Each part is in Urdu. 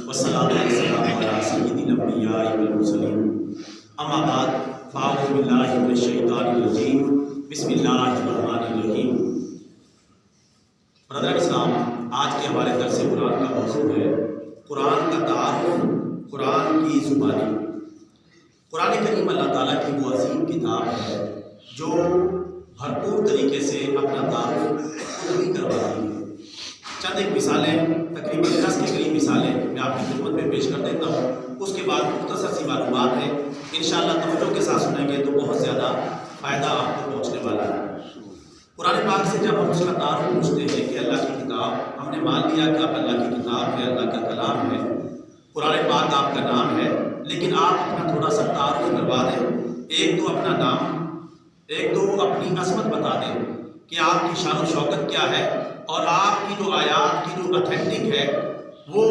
والصلاة والسلام على سيد الأنبياء والمرسلين اما بعد فاعوذ باللہ من الشیطان الرجیم بسم اللہ الرحمن الرحیم۔ برادران اسلام، آج کے ہمارے درس قرآن کا موضوع ہے قرآن کا تعارف، قرآن کی زبانی۔ قرآن کریم اللہ تعالیٰ کی وہ عظیم کتاب ہے جو بھرپور طریقے سے اپنا تعارف خود ہی کرواتی ہے۔ چند ایک مثالیں، تقریباً 10 کے قریب مثالیں میں آپ کی خدمت میں پیش کر دیتا ہوں، اس کے بعد مختصر سی معلومات ہیں، انشاءاللہ توجہ کے ساتھ سنیں گے تو بہت زیادہ فائدہ آپ کو پہنچنے والا ہے۔ قرآن پاک سے جب ہم اس کا تعارف پوچھتے ہیں کہ اللہ کی کتاب، ہم نے مان لیا کہ آپ اللہ کی کتاب ہے، اللہ کا کلام ہے، قرآن پاک آپ کا نام ہے، لیکن آپ اپنا تھوڑا سا تعارف کروا دیں۔ ایک تو اپنا نام، ایک تو اپنی عظمت بتا دیں کہ آپ کی شان و شوکت کیا ہے، اور آپ کی جو آیات کی جو اتھینٹک ہے وہ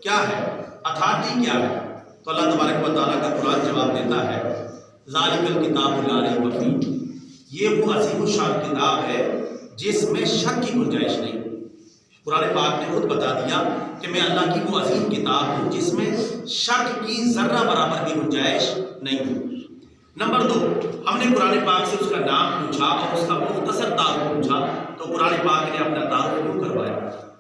کیا ہے، اتھارٹی کیا ہے۔ تو اللہ تبارک و تعالیٰ کا قرآن جواب دیتا ہے ذالک الکتاب لا ریب فیہ، یہ وہ عظیم الشان کتاب ہے جس میں شک کی گنجائش نہیں۔ قرآن پاک نے خود بتا دیا کہ میں اللہ کی وہ عظیم کتاب ہوں جس میں شک کی ذرہ برابر بھی گنجائش نہیں ہے۔ نمبر 2، ہم نے قرآن پاک سے اس کا نام پوچھا اور اس کا مختصر تعارف پوچھا، تو قرآن پاک نے اپنا تعارف کیوں کروایا؟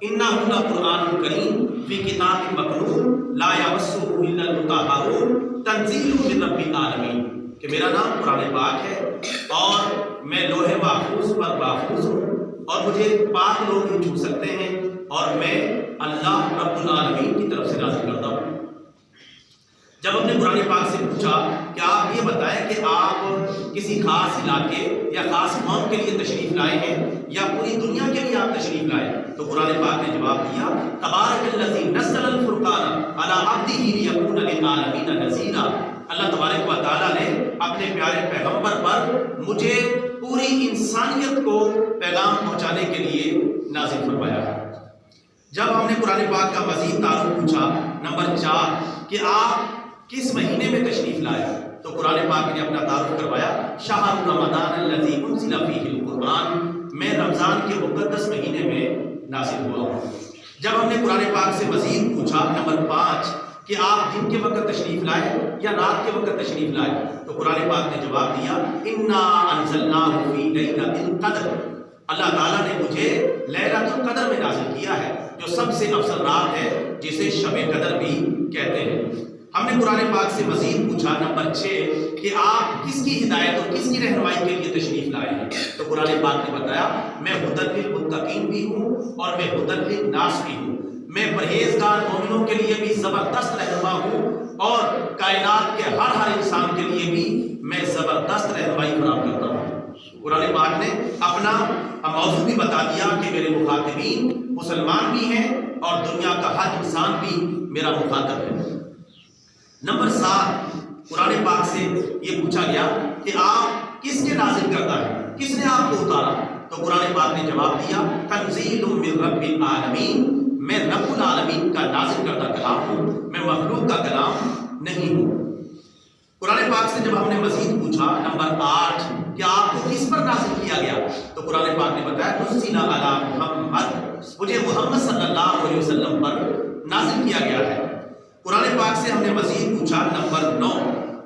اِنَّهُ لَقُرْآنٌ كَرِيمٌ فِي كِتَابٍ مَّكْنُونٍ لَا يَمَسُّهُ إِلَّا الْمُطَهَّرُونَ تَنزِيلٌ مِّن رَّبِّ الْعَالَمِينَ، کہ میرا نام قرآن پاک ہے اور میں لوح محفوظ پر محفوظ ہوں اور مجھے پاک لوگ ہی چھو سکتے ہیں، اور میں اللہ رب العالمین کی طرف سے نازل کرتا ہوں۔ جب ہم نے قرآن پاک سے پوچھا کہ آپ یہ بتائیں کہ آپ کسی خاص علاقے یا خاص قوم کے لیے تشریف لائے ہیں یا پوری دنیا کے لیے آپ تشریف لائے، تو قرآن پاک نے جواب دیا تبارک الذی نزل الفرقان علی عبدہ لیکون للعالمین نذیرا، اللہ تبارک و تعالیٰ نے اپنے پیارے پیغمبر پر مجھے پوری انسانیت کو پیغام پہنچانے کے لیے نازل فرمایا ہے۔ جب ہم نے قرآن پاک کا مزید تعارف پوچھا، نمبر 4، کہ آپ کس مہینے میں تشریف لائے، تو قرآن پاک نے اپنا تعارف کروایا شہر رمضان الذی انزل فیہ القرآن، میں رمضان کے مقدس مہینے میں نازل ہوا ہوں۔ جب ہم نے قرآن پاک سے مزید پوچھا، نمبر 5، کہ آپ دن کے وقت تشریف لائے یا رات کے وقت تشریف لائے، تو قرآن پاک نے جواب دیا انا انزلناہ فی لیلۃ القدر، اللہ تعالیٰ نے مجھے لیلۃ القدر میں نازل کیا ہے، جو سب سے افضل رات ہے جسے شب قدر بھی کہتے ہیں۔ ہم نے قرآن پاک سے مزید پوچھا، نمبر 6، کہ آپ کس کی ہدایت اور کس کی رہنمائی کے لیے تشریف لائے ہیں، تو قرآن پاک نے بتایا میں ہدی للمتقین بھی ہوں اور میں ہدی للناس بھی ہوں، میں پرہیزگار مومنوں کے لیے بھی زبردست رہنما ہوں اور کائنات کے ہر انسان کے لیے بھی میں زبردست رہنمائی فراہم کرتا ہوں۔ قرآن پاک نے اپنا موضوع بھی بتا دیا کہ میرے مخاطبین مسلمان بھی ہیں اور دنیا کا ہر انسان بھی میرا مخاطب ہے۔ نمبر 7، قرآن پاک سے یہ پوچھا گیا کہ آپ کس کے نازل کرتا ہے، کس نے آپ کو اتارا، تو قرآن پاک نے جواب دیا تنزیل من رب العالمین، میں رب العالمین کا نازل کردہ کلام ہوں، میں مخلوق کا کلام نہیں ہوں۔ قرآن پاک سے جب ہم نے مزید پوچھا، نمبر 8، کہ آپ کو کس پر نازل کیا گیا، تو قرآن پاک نے بتایا نزل علی محمد، مجھے محمد صلی اللہ علیہ وسلم پر نازل کیا گیا ہے۔ قرآن پاک سے ہم نے مزید پوچھا، نمبر 9،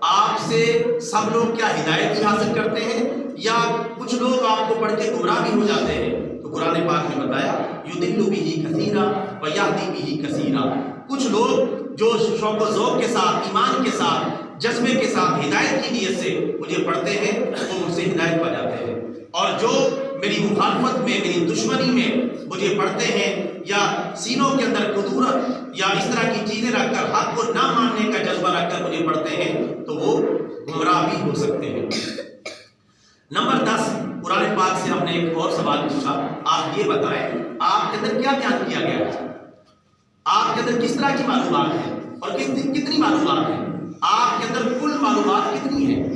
آپ سے سب لوگ کیا ہدایت ہی حاصل کرتے ہیں یا کچھ لوگ آپ کو پڑھ کے گمراہ بھی ہو جاتے ہیں، تو قرآن پاک نے بتایا یضل بہ کثیرا ویہدی بہ کثیرا، کچھ لوگ جو شوق و ذوق کے ساتھ، ایمان کے ساتھ، جذبے کے ساتھ، ہدایت کی نیت سے مجھے پڑھتے ہیں وہ مجھ سے ہدایت پا جاتے ہیں، اور جو میری مخالفت میں، میری دشمنی میں مجھے پڑھتے ہیں یا سینوں کے اندر کدورت یا اس طرح کی چیزیں رکھ کر، حق کو نہ ماننے کا جذبہ رکھ کر مجھے پڑھتے ہیں، تو وہ گمراہ بھی ہو سکتے ہیں۔ نمبر 10، قرآن پاک سے ہم نے ایک اور سوال پوچھا، آپ یہ بتائیں آپ کے اندر کیا بیان کیا گیا ہے، آپ کے اندر کس طرح کی معلومات ہیں اور کتنی معلومات ہیں، آپ کے اندر کل معلومات کتنی ہیں،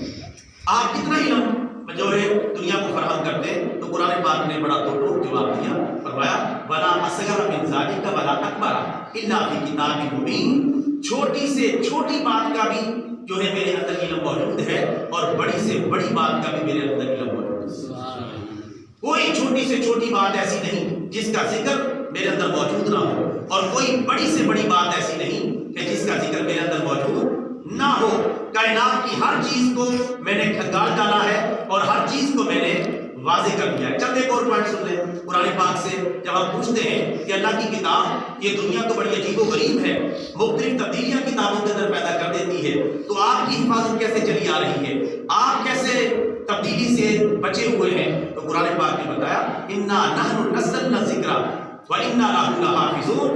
آپ کتنا علم جو ہے دنیا کو فراہم کرتے ہیں، تو قرآن پاک نے بڑا تو جواب دیا، فرمایا وَلَا أَصْغَرَ مِنْ ذَلِكَ وَلَا أَكْبَرَ إِلَّا فِي كِتَابٍ مُبِينٍ، چھوٹی سے چھوٹی بات کا بھی جو ہے میرے اندر علم موجود ہے اور بڑی سے بڑی بات کا بھی میرے اندر علم موجود ہے۔ کوئی چھوٹی سے چھوٹی بات ایسی نہیں جس کا ذکر میرے اندر موجود نہ ہو، اور کوئی بڑی سے بڑی بات ایسی نہیں کائنات کی ہر چیز کو میں نے کھنگال ڈالا ہے اور ہر چیز کو میں نے واضح کر دیا ہے۔ چند ایک اور پوائنٹ سن لیں قرآن پاک سے۔ جب ہم پوچھتے ہیں کہ اللہ کی کتاب یہ دنیا تو بڑی عجیب و غریب ہے، مختلف تبدیلیاں کتابوں کے اندر پیدا کر دیتی ہے، تو آپ کی حفاظت کیسے چلی آ رہی ہے، آپ کیسے تبدیلی سے بچے ہوئے ہیں؟ تو قرآن پاک نے بتایا انا نحن نزلنا الذکر وانا لہ لحافظون،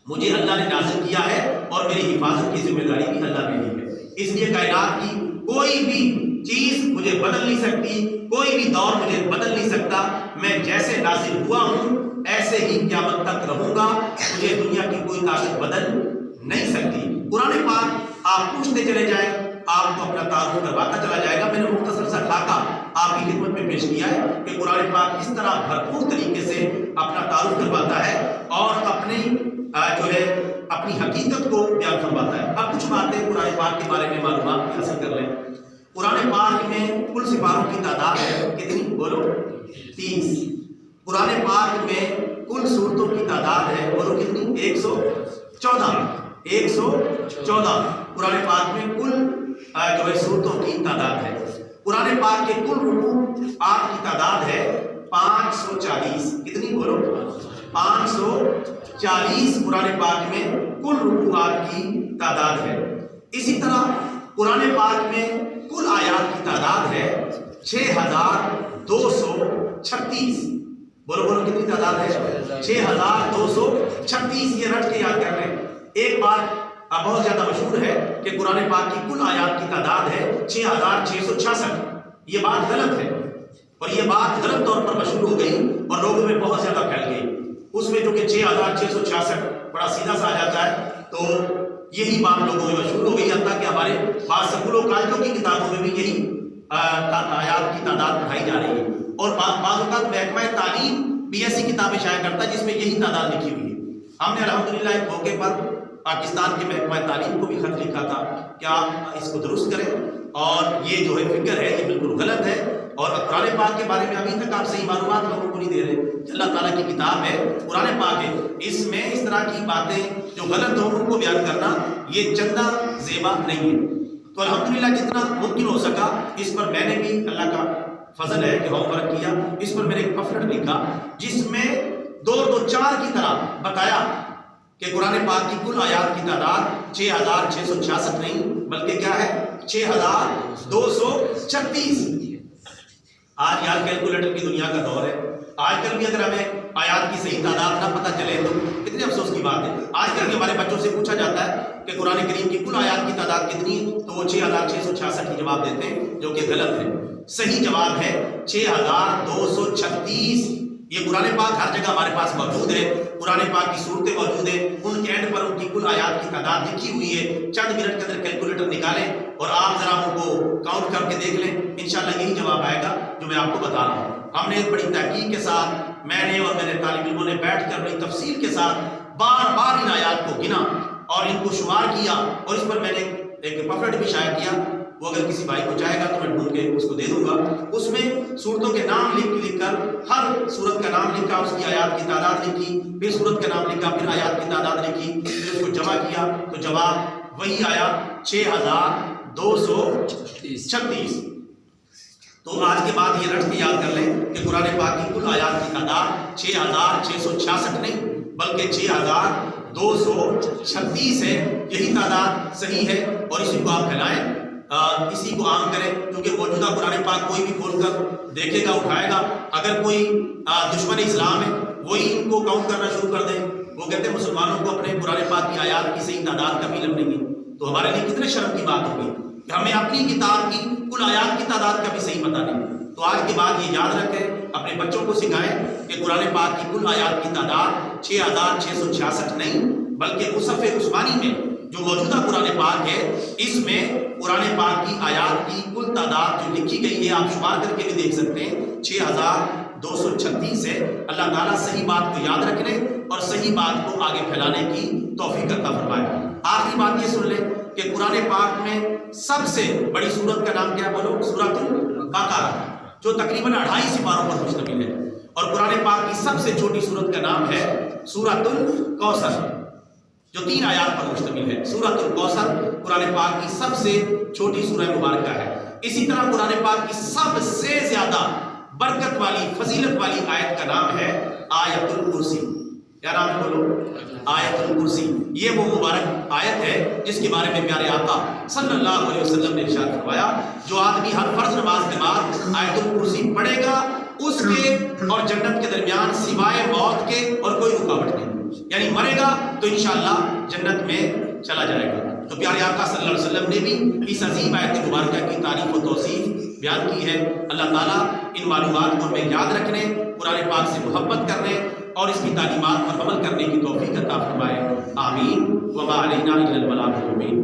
مجھے اللہ نے نازل کیا ہے اور میری حفاظت کی ذمہ داری بھی اللہ نے لی ہے۔ اس لیے کائنات کی کوئی بھی چیز مجھے بدل نہیں سکتی، کوئی بھی دور مجھے بدل نہیں سکتا، میں جیسے نازل ہوا ہوں ایسے ہی قیامت تک رہوں گا، مجھے دنیا کی کوئی طاقت بدل نہیں سکتی۔ قرآن پاک آپ پوچھتے چلے جائیں، آپ کو اپنا تعارف کرواتا چلا جائے گا۔ میں نے مختصر سا خاکہ آپ کی خدمت میں پیش کیا ہے کہ قرآن پاک اس طرح بھرپور طریقے سے اپنا تعارف کرواتا ہے اور اپنی حقیقت کو بیان فرماتا ہے۔ اب کچھ باتیں قرآن پاک کے بارے میں معلومات حاصل کر لیں۔ قرآن پاک میں کل سپاروں کی تعداد ہے کتنی؟ بولو 30۔ قرآن پاک میں کل سورتوں کی تعداد ہے، بولو کتنی؟ 114۔ 114 قرآن پاک میں کل سورتوں کی تعداد ہے۔ قرآن پاک کے کل رکوعات کی تعداد ہے 540۔ کتنی؟ بولو 540 قرآن پاک میں کل رکوعات کی تعداد ہے۔ اسی طرح قرآن پاک میں کل آیات کی تعداد ہے 6236۔ بولو بولو کتنی تعداد ہے؟ 6236۔ یہ رٹ کے یاد کر لیں۔ ایک بات بہت زیادہ مشہور ہے کہ قرآن پاک کی کل آیات کی تعداد ہے 6666۔ یہ بات غلط ہے اور یہ بات غلط طور پر مشہور ہو گئی اور لوگوں میں بہت زیادہ پھیل گئی۔ اس میں جو کہ 6666 بڑا سیدھا سا آ جاتا ہے، تو یہی بات لوگوں میں مشہور ہو گئی، حتیٰ کہ ہمارے بعض سکولوں کالجوں کی کتابوں میں بھی یہی آیات کی تعداد پڑھائی جا رہی ہے، اور بعض اوقات محکمہ تعلیم بھی ایسی کتابیں شائع کرتا ہے جس میں یہی تعداد لکھی ہوئی ہے۔ ہم نے الحمدللہ ایک موقع پر پاکستان کے محکمہ تعلیم کو بھی خط لکھا تھا کہ آپ اس کو درست کریں، اور یہ جو ہے فکر ہے یہ بالکل غلط ہے، اور قرآن پاک کے بارے میں ابھی تک آپ صحیح معلومات لوگوں کو نہیں دے رہے کہ اللہ تعالیٰ کی کتاب ہے، قرآن پاک ہے، اس میں اس طرح کی باتیں جو غلط ہوں ان کو بیان کرنا یہ چندہ زیبا نہیں ہے۔ تو الحمدللہ جتنا ممکن ہو سکا اس پر میں نے بھی، اللہ کا فضل ہے کہ ہوم ورک کیا، اس پر میں نے ایک پمفلٹ لکھا جس میں 2-2-4 کی طرح بتایا کہ قرآن پاک کی کل آیات کی تعداد 6666 نہیں بلکہ کیا ہے 6236۔ آج یار کیلکولیٹر کی دنیا کا دور ہے، آج کل بھی اگر ہمیں آیات کی صحیح تعداد نہ پتہ چلے تو کتنے افسوس کی بات ہے۔ آج کل بھی ہمارے بچوں سے پوچھا جاتا ہے کہ قرآن کریم کی کل آیات کی تعداد کتنی ہے، تو وہ 6666 ہی جواب دیتے ہیں، جو کہ غلط ہے۔ صحیح جواب ہے 6236۔ یہ قرآن پاک ہر جگہ ہمارے پاس موجود ہے، قرآن پاک کی صورتیں موجود ہیں، ان کے اینڈ پر ان کی کل آیات کی تعداد لکھی ہوئی ہے۔ چند منٹ کے اندر کیلکولیٹر نکالیں اور آپ ذرا ان کو کاؤنٹ کر کے دیکھ لیں، انشاءاللہ یہی جواب آئے گا جو میں آپ کو بتا رہا ہوں۔ ہم نے ایک بڑی تحقیق کے ساتھ، میں نے اور میرے طالب علموں نے بیٹھ کر بڑی تفصیل کے ساتھ بار بار ان آیات کو گنا اور ان کو شمار کیا، اور اس پر میں نے ایک پمفلٹ بھی شائع کیا، وہ اگر کسی بھائی کو چاہے گا تو میں ڈھونڈ کے اس کو دے دوں گا۔ اس میں صورتوں کے نام لکھ کر ہر صورت کا نام لکھا، اس کی آیات کی تعداد لکھی، پھر صورت کا نام لکھا، پھر آیات کی تعداد لکھی، پھر اس کو جمع کیا تو جواب وہی آیا 6236۔ تو آج کے بعد یہ رٹ کے یاد کر لیں کہ قرآن پاک کی کل آیات کی تعداد 6666 نہیں بلکہ 6236 ہے۔ یہی تعداد صحیح ہے اور اسی کو آپ پھیلائیں، اسی کو عام کریں، کیونکہ موجودہ قرآن پاک کوئی بھی کھول کر دیکھے گا، اٹھائے گا، اگر کوئی دشمن اسلام ہے وہی ان کو کاؤنٹ کرنا شروع کر دے، وہ کہتے ہیں مسلمانوں کو اپنے قرآن پاک کی آیات کی صحیح تعداد کا بھی علم نہیں ہے، تو ہمارے لیے کتنے شرم کی بات ہوگی کہ ہمیں اپنی کتاب کی کل آیات کی تعداد کا بھی صحیح پتہ نہیں۔ تو آج کے بعد یہ یاد رکھیں، اپنے بچوں کو سکھائیں کہ قرآن پاک کی کل آیات کی تعداد 6666 نہیں بلکہ مصحف عثمانی میں جو موجودہ قرآن پاک ہے، اس میں قرآن پاک کی آیات کی کل تعداد جو لکھی گئی ہے آپ شمار کر کے بھی دیکھ سکتے ہیں 6236 ہے۔ اللہ تعالیٰ صحیح بات کو یاد رکھنے اور صحیح بات کو آگے پھیلانے کی توفیق عطا فرمائے۔ آخری بات یہ سن لیں کہ قرآن پاک میں سب سے بڑی سورت کا نام کیا؟ بولو سورۃ البقرہ، جو تقریباً 2.5 سپاروں پر مشتمل ہے، اور قرآن پاک کی سب سے چھوٹی سورت کا نام ہے سورۃ الکوثر۔ جو 3 آیات پر مشتمل ہے۔ سورۃ الکوثر قرآن پاک کی سب سے چھوٹی سورہ مبارکہ ہے۔ اسی طرح قرآن پاک کی سب سے زیادہ برکت والی فضیلت والی آیت کا نام ہے آیت الکرسی۔ کیا نام ہے بولو؟ آیت الکرسی۔ یہ وہ مبارک آیت ہے جس کے بارے میں پیارے آقا صلی اللہ علیہ وسلم نے ارشاد فرمایا، جو آدمی ہر فرض نماز کے بعد آیت الکرسی پڑھے گا اس کے اور جنت کے درمیان سوائے موت کے اور کوئی رکاوٹ نہیں، یعنی مرے گا تو انشاءاللہ جنت میں چلا جائے گا۔ تو پیارے آقا صلی اللہ علیہ وسلم نے بھی اس عظیم آیت مبارکہ کی تعریف و توصیف بیان کی ہے۔ اللہ تعالیٰ ان معلومات کو ہمیں یاد رکھنے، قرآن پاک سے محبت کرنے اور اس کی تعلیمات پر عمل کرنے کی توفیق عطا فرمائے۔ آمین۔ وما علینا الا البلاغ المبین۔